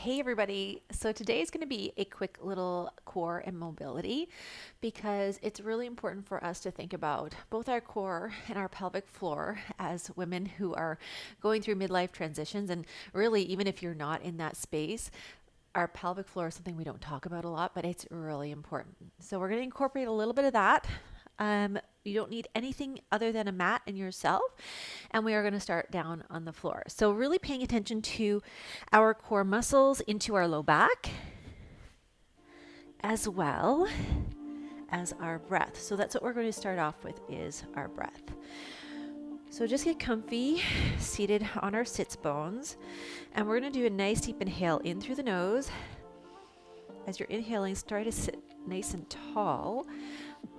Hey everybody. So today is going to be a quick little core and mobility because it's really important for us to think about both our core and our pelvic floor as women who are going through midlife transitions. And really, even if you're not in that space, our pelvic floor is something we don't talk about a lot, but it's really important. So we're going to incorporate a little bit of that. You don't need anything other than a mat and yourself. And we are going to start down on the floor. So, really paying attention to our core muscles into our low back, as well as our breath. So, that's what we're going to start off with is our breath. So, just get comfy, seated on our sits bones. And we're going to do a nice deep inhale in through the nose. As you're inhaling, start to sit nice and tall.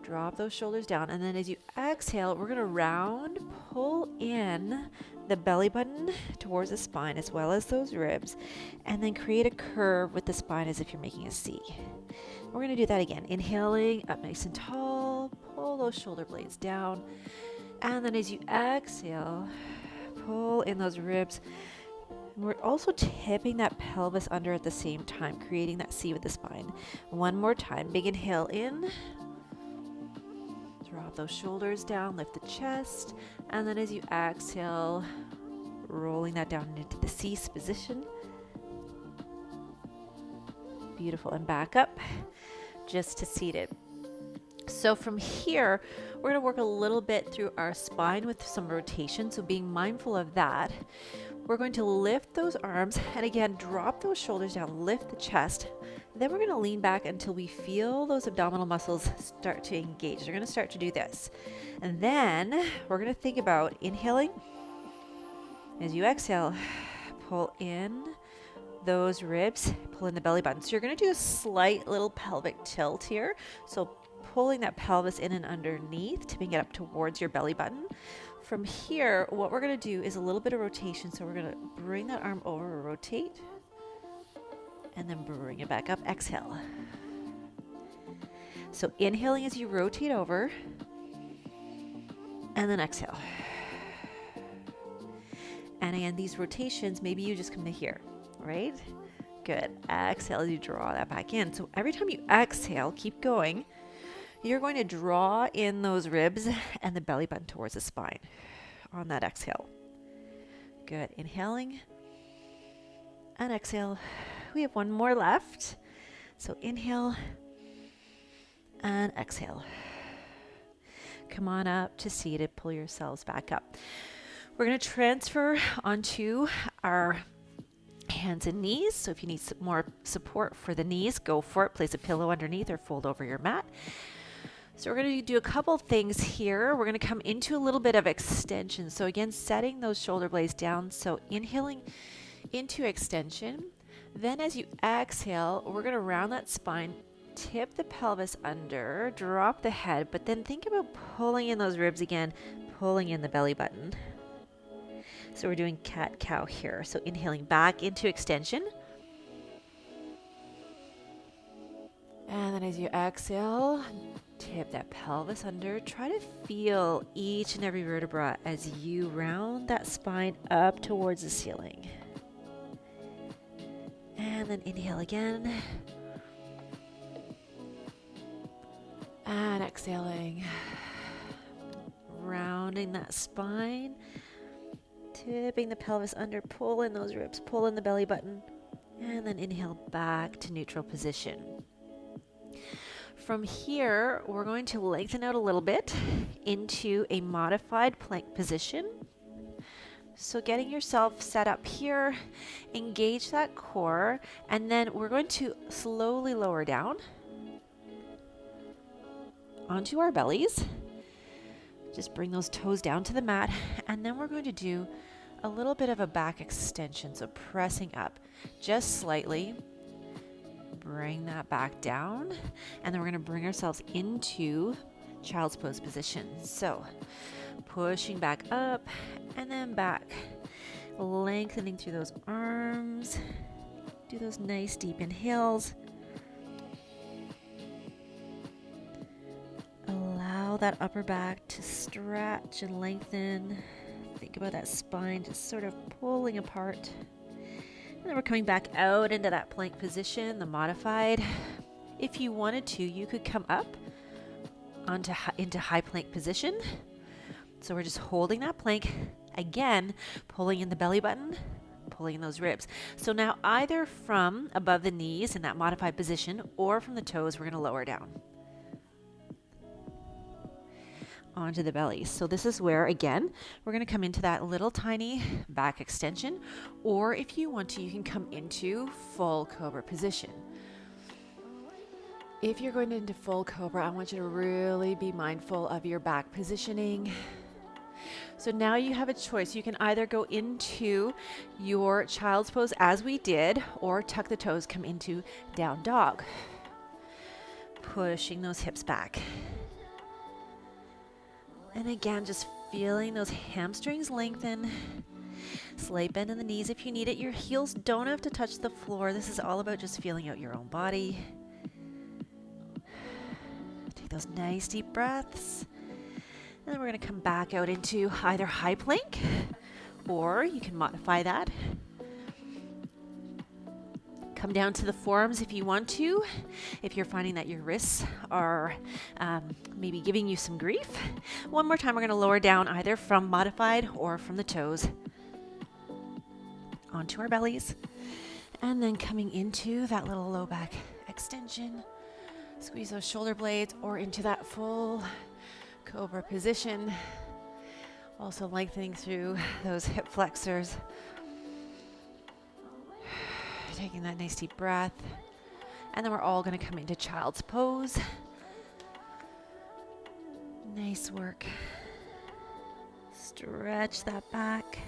Drop those shoulders down, and then as you exhale, we're going to round, pull in the belly button towards the spine as well as those ribs, and then create a curve with the spine as if you're making a C. We're going to do that again. Inhaling up nice and tall, pull those shoulder blades down, and then as you exhale, pull in those ribs. And we're also tipping that pelvis under at the same time, creating that C with the spine. One more time. Big inhale in. Drop those shoulders down, lift the chest, and then as you exhale, rolling that down into the C position. Beautiful. And back up just to seated. So from here, we're going to work a little bit through our spine with some rotation. So being mindful of that, we're going to lift those arms and again, drop those shoulders down, lift the chest. Then we're going to lean back until we feel those abdominal muscles start to engage. They're going to start to do this. And then we're going to think about inhaling. As you exhale, pull in those ribs, pull in the belly button. So you're going to do a slight little pelvic tilt here. So pulling that pelvis in and underneath, tipping it up towards your belly button. From here, what we're going to do is a little bit of rotation. So we're going to bring that arm over, rotate, and then bring it back up. Exhale. So inhaling as you rotate over, and then exhale. And again, these rotations, maybe you just come to here, right? Good. Exhale as you draw that back in. So every time you exhale, keep going. You're going to draw in those ribs and the belly button towards the spine on that exhale. Good. Inhaling and exhale. We have one more left. So inhale and exhale. Come on up to seated. Pull yourselves back up. We're going to transfer onto our hands and knees. So if you need some more support for the knees, go for it. Place a pillow underneath or fold over your mat. So we're going to do a couple things here. We're going to come into a little bit of extension. So again, setting those shoulder blades down. So inhaling into extension. Then as you exhale, we're going to round that spine, tip the pelvis under, drop the head, but then think about pulling in those ribs again, pulling in the belly button. So we're doing cat-cow here. So inhaling back into extension. And then as you exhale, tip that pelvis under. Try to feel each and every vertebra as you round that spine up towards the ceiling. And then inhale again. And exhaling. Rounding that spine. Tipping the pelvis under. Pull in those ribs. Pull in the belly button. And then inhale back to neutral position. From here, we're going to lengthen out a little bit into a modified plank position. So getting yourself set up here, engage that core, and then we're going to slowly lower down onto our bellies. Just bring those toes down to the mat, and then we're going to do a little bit of a back extension, so pressing up just slightly. Bring that back down, and then we're going to bring ourselves into child's pose position. So pushing back up and then back, lengthening through those arms. Do those nice deep inhales. Allow that upper back to stretch and lengthen. Think about that spine just sort of pulling apart. then we're coming back out into that plank position, the modified. If you wanted to, you could come up into high plank position. So we're just holding that plank, again, pulling in the belly button, pulling in those ribs. So now either from above the knees in that modified position or from the toes, we're going to lower down onto the belly. So this is where, again, we're going to come into that little tiny back extension, or if you want to, you can come into full cobra position. If you're going into full cobra, I want you to really be mindful of your back positioning. So now you have a choice. You can either go into your child's pose as we did, or tuck the toes, come into down dog. Pushing those hips back. And again, just feeling those hamstrings lengthen. Slight bend in the knees if you need it. Your heels don't have to touch the floor. This is all about just feeling out your own body. Take those nice deep breaths. And then we're going to come back out into either high plank, or you can modify that. Come down to the forearms if you want to, if you're finding that your wrists are maybe giving you some grief. One more time, we're going to lower down either from modified or from the toes onto our bellies. And then coming into that little low back extension. Squeeze those shoulder blades or into that full cobra position. Also lengthening through those hip flexors. Taking that nice deep breath. And then we're all going to come into child's pose. Nice work. Stretch that back.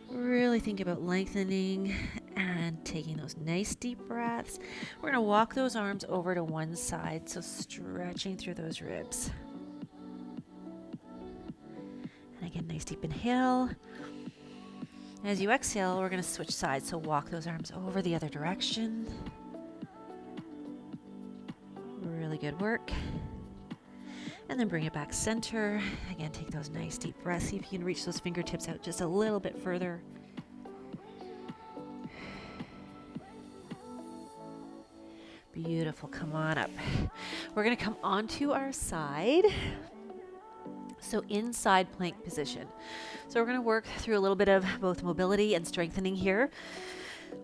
Really think about lengthening and taking those nice deep breaths. We're going to walk those arms over to one side, so stretching through those ribs. And again, nice deep inhale. As you exhale, we're going to switch sides, so walk those arms over the other direction. Really good work. And then bring it back center. Again, take those nice deep breaths. See if you can reach those fingertips out just a little bit further. Beautiful. Come on up. We're going to come onto our side. So inside plank position. So we're going to work through a little bit of both mobility and strengthening here.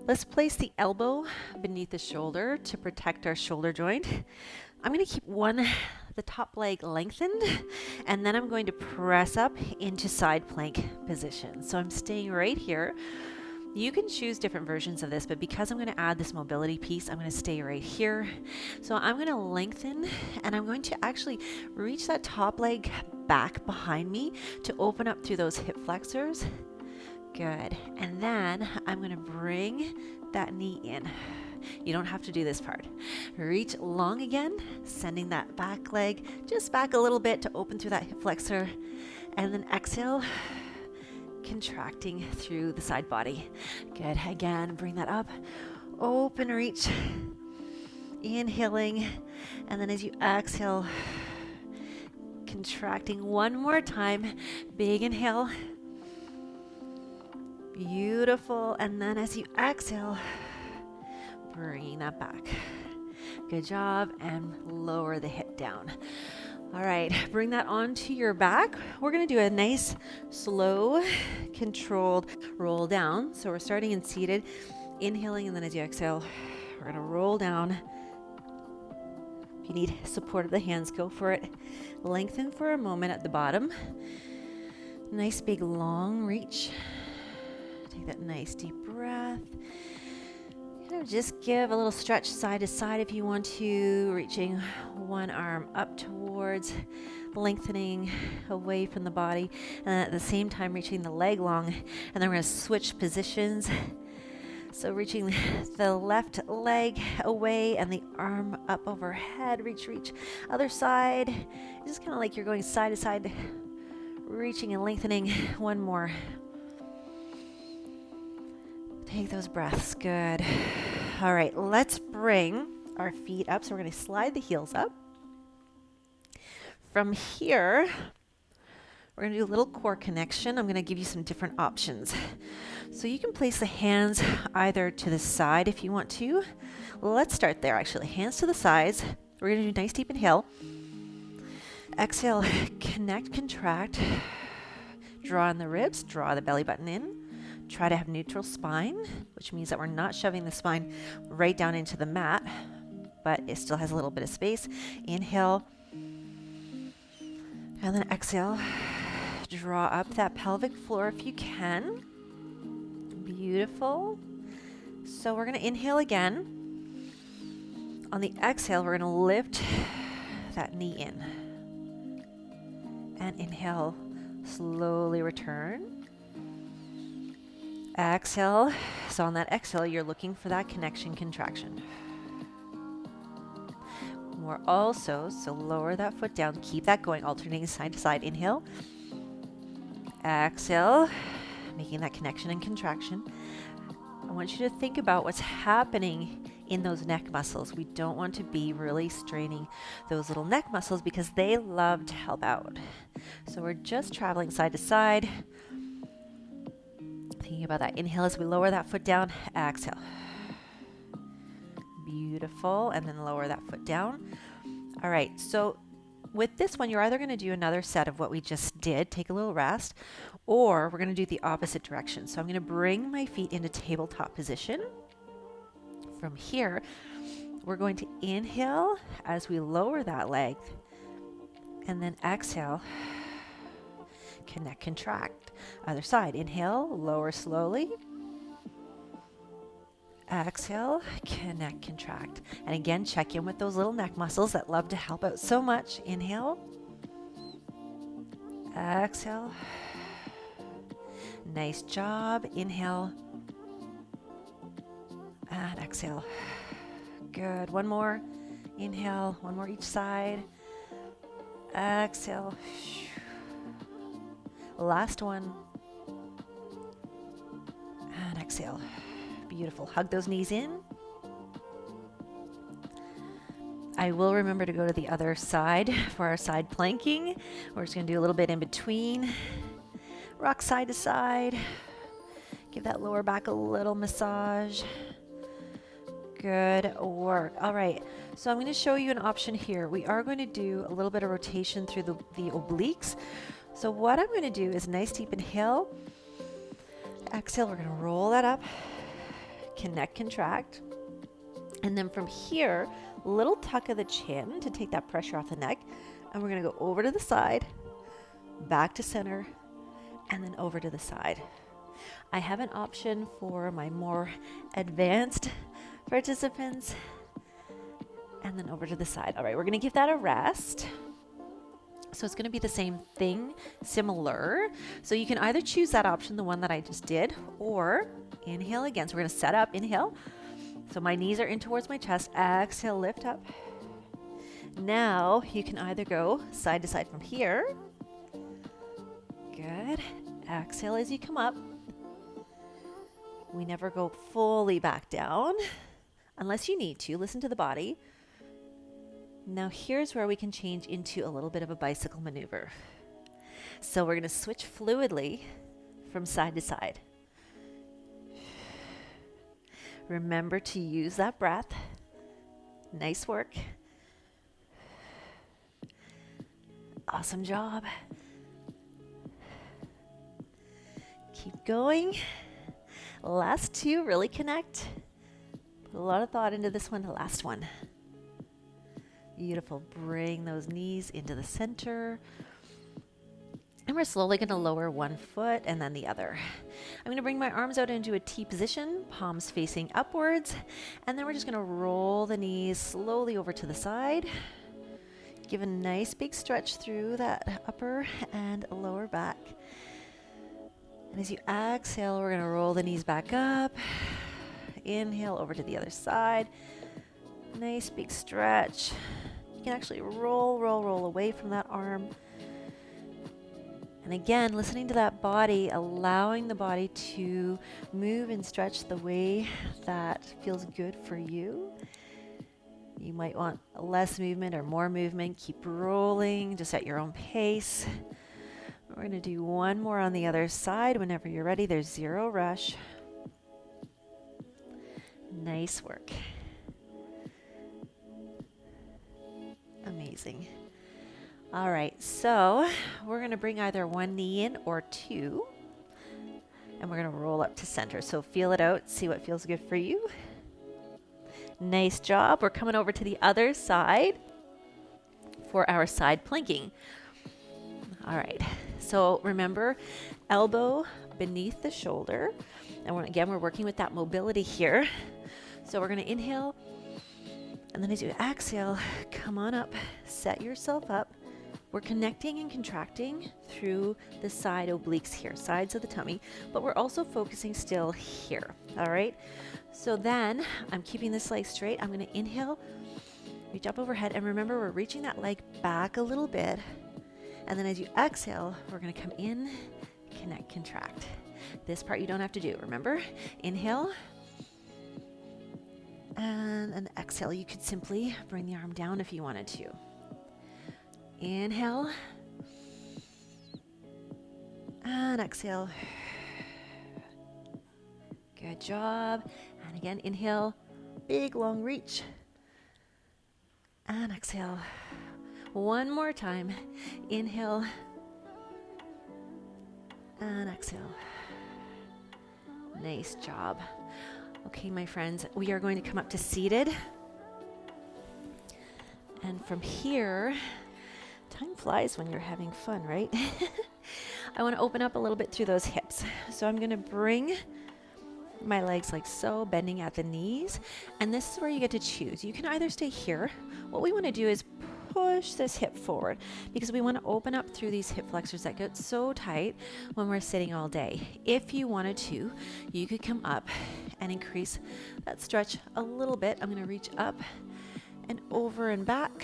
Let's place the elbow beneath the shoulder to protect our shoulder joint. I'm going to keep the top leg lengthened, and then I'm going to press up into side plank position. So I'm staying right here. You can choose different versions of this, but because I'm going to add this mobility piece, I'm going to stay right here. So I'm going to lengthen, and I'm going to actually reach that top leg back behind me to open up through those hip flexors. Good. And then I'm going to bring that knee in. You don't have to do this part. Reach long again, sending that back leg just back a little bit to open through that hip flexor. And then exhale, contracting through the side body. Good. Again, bring that up. Open reach. Inhaling. And then as you exhale, contracting one more time. Big inhale. Beautiful. And then as you exhale, bringing that back. Good job. And lower the hip down. All right, bring that onto your back. We're going to do a nice, slow, controlled roll down. So we're starting in seated, inhaling, and then as you exhale, we're going to roll down. If you need support of the hands, go for it. Lengthen for a moment at the bottom. Nice, big, long reach. Take that nice, deep breath. Just give a little stretch side to side if you want to, reaching one arm up towards, lengthening away from the body, and at the same time reaching the leg long. And then we're going to switch positions. So reaching the left leg away and the arm up overhead. Reach. Other side. Just kind of like you're going side to side, reaching and lengthening. One more. Take those breaths. Good. All right, let's bring our feet up. So we're going to slide the heels up. From here, we're going to do a little core connection. I'm going to give you some different options. So you can place the hands either to the side if you want to. Let's start there actually. Hands to the sides. We're going to do a nice deep inhale. Exhale, connect, contract. Draw in the ribs, draw the belly button in. Try to have neutral spine, which means that we're not shoving the spine right down into the mat, but it still has a little bit of space. Inhale, and then exhale. Draw up that pelvic floor if you can. Beautiful. So we're going to inhale again. On the exhale, we're going to lift that knee in. And inhale, slowly return. Exhale. So on that exhale, you're looking for that connection contraction. We're also, so lower that foot down, keep that going, alternating side to side. Inhale. Exhale, making that connection and contraction. I want you to think about what's happening in those neck muscles. We don't want to be really straining those little neck muscles because they love to help out. So we're just traveling side to side. Thinking about that inhale as we lower that foot down. Exhale. Beautiful. And then lower that foot down. All right. So with this one, you're either going to do another set of what we just did, take a little rest, or we're going to do the opposite direction. So I'm going to bring my feet into tabletop position. From here, we're going to inhale as we lower that leg, and then exhale, connect, contract. Other side, inhale, lower slowly. Exhale, connect, contract. And again, check in with those little neck muscles that love to help out so much. Inhale. Exhale. Nice job. Inhale. And exhale. Good. One more. Inhale. One more each side. Exhale. Last one. And exhale. Beautiful. Hug those knees in. I will remember to go to the other side for our side planking. We're just going to do a little bit in between. Rock side to side. Give that lower back a little massage. Good work. All right. So I'm going to show you an option here. We are going to do a little bit of rotation through the obliques. So what I'm going to do is nice deep inhale. Exhale. We're going to roll that up. Connect, contract. And then from here, little tuck of the chin to take that pressure off the neck. And we're going to go over to the side, back to center, and then over to the side. I have an option for my more advanced participants. And then over to the side. All right, we're going to give that a rest. So it's going to be the same thing, similar. So you can either choose that option, the one that I just did, or inhale again. So we're going to set up, inhale. So my knees are in towards my chest. Exhale, lift up. Now you can either go side to side from here. Good. Exhale as you come up. We never go fully back down unless you need to. Listen to the body. Now here's where we can change into a little bit of a bicycle maneuver. So we're going to switch fluidly from side to side. Remember to use that breath. Nice work. Awesome job. Keep going. Last two, really connect. Put a lot of thought into this one, the last one. Beautiful. Bring those knees into the center. And we're slowly going to lower one foot and then the other. I'm going to bring my arms out into a T position, palms facing upwards. And then we're just going to roll the knees slowly over to the side. Give a nice big stretch through that upper and lower back. And as you exhale, we're going to roll the knees back up. Inhale over to the other side. Nice big stretch. You can actually roll away from that arm. And again, listening to that body, allowing the body to move and stretch the way that feels good for you. You might want less movement or more movement. Keep rolling just at your own pace. We're going to do one more on the other side. Whenever you're ready, there's zero rush. Nice work. Amazing. All right, so we're going to bring either one knee in or two, and we're going to roll up to center. So feel it out, see what feels good for you. Nice job. We're coming over to the other side for our side planking. All right, so remember, elbow beneath the shoulder. And again, we're working with that mobility here. So we're going to inhale, and then as you exhale, come on up, set yourself up. We're connecting and contracting through the side obliques here, sides of the tummy, but we're also focusing still here, all right? So then I'm keeping this leg straight. I'm going to inhale, reach up overhead, and remember we're reaching that leg back a little bit. And then as you exhale, we're going to come in, connect, contract. This part you don't have to do, remember? Inhale. And an exhale. You could simply bring the arm down if you wanted to. Inhale. And exhale. Good job. And again, inhale. Big, long reach. And exhale. One more time. Inhale. And exhale. Nice job. Okay, my friends, we are going to come up to seated. And from here, time flies when you're having fun, right? I want to open up a little bit through those hips. So I'm going to bring my legs like so, bending at the knees. And this is where you get to choose. You can either stay here. What we want to do is push this hip forward because we want to open up through these hip flexors that get so tight when we're sitting all day. If you wanted to, you could come up and increase that stretch a little bit. I'm going to reach up and over and back.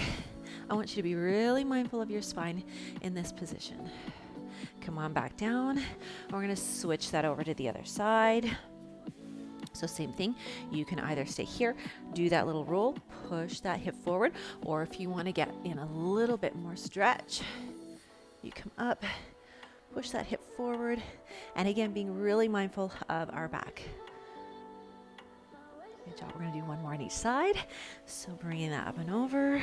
I want you to be really mindful of your spine in this position. Come on back down. We're going to switch that over to the other side. So same thing, you can either stay here, do that little roll, push that hip forward, or if you want to get in a little bit more stretch, you come up, push that hip forward, and again, being really mindful of our back. Good job. We're going to do one more on each side. So bringing that up and over.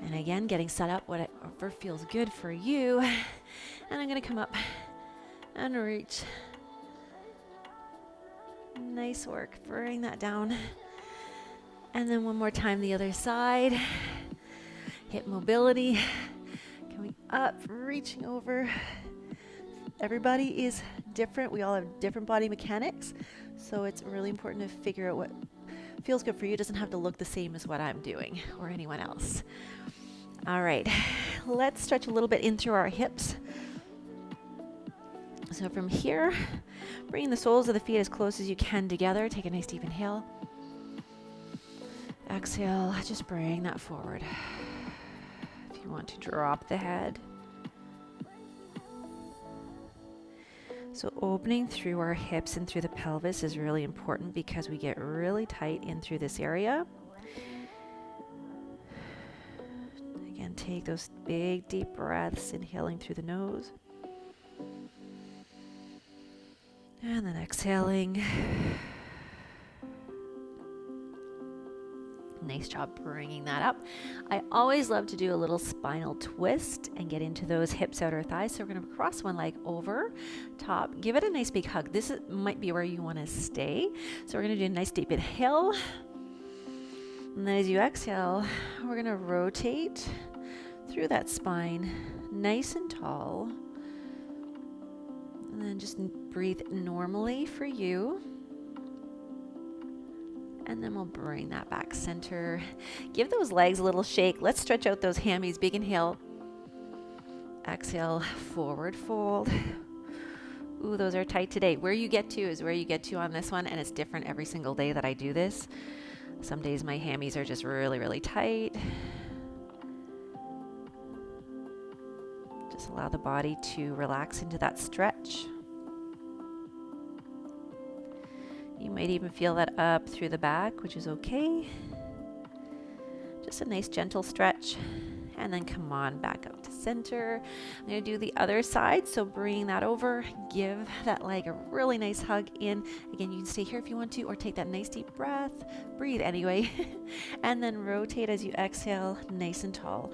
And again, getting set up whatever feels good for you. And I'm going to come up and reach. Nice work. Bring that down. And then one more time, the other side. Hip mobility. Coming up, reaching over. Everybody is different. We all have different body mechanics. So it's really important to figure out what feels good for you. It doesn't have to look the same as what I'm doing or anyone else. All right. Let's stretch a little bit in through our hips. So from here, bring the soles of the feet as close as you can together. Take a nice deep inhale. Exhale, just bring that forward. If you want to drop the head. So opening through our hips and through the pelvis is really important because we get really tight in through this area. Again, take those big deep breaths, inhaling through the nose. And then exhaling. Nice job bringing that up. I always love to do a little spinal twist and get into those hips, outer thighs. So we're going to cross one leg over top. Give it a nice big hug. This might be where you want to stay. So we're going to do a nice deep inhale. And then as you exhale, we're going to rotate through that spine, nice and tall. And then just breathe normally for you. And then we'll bring that back center. Give those legs a little shake. Let's stretch out those hammies. Big inhale. Exhale, forward fold. Ooh, those are tight today. Where you get to is where you get to on this one, and it's different every single day that I do this. Some days my hammies are just really, really tight. Just allow the body to relax into that stretch. You might even feel that up through the back, which is okay. Just a nice gentle stretch. And then come on back up to center. I'm going to do the other side. So bring that over, give that leg a really nice hug in. Again, you can stay here if you want to, or take that nice deep breath. Breathe anyway. And then rotate as you exhale, nice and tall.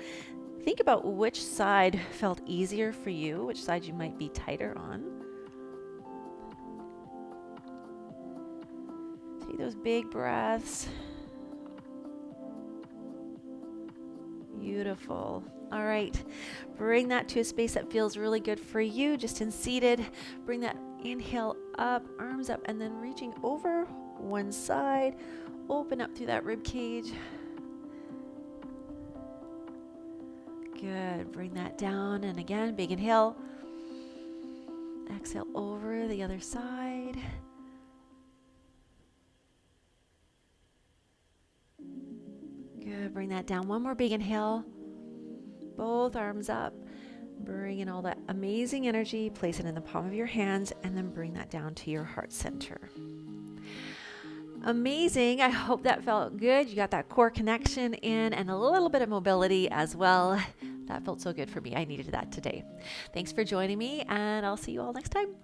Think about which side felt easier for you, which side you might be tighter on. Take those big breaths. Beautiful. All right. Bring that to a space that feels really good for you, just in seated. Bring that inhale up, arms up, and then reaching over one side. Open up through that rib cage. Good. Bring that down, and again, big inhale. Exhale over the other side. Good. Bring that down. One more big inhale. Both arms up. Bring in all that amazing energy. Place it in the palm of your hands, and then bring that down to your heart center. Amazing. I hope that felt good. You got that core connection in and a little bit of mobility as well. That felt so good for me. I needed that today. Thanks for joining me, and I'll see you all next time.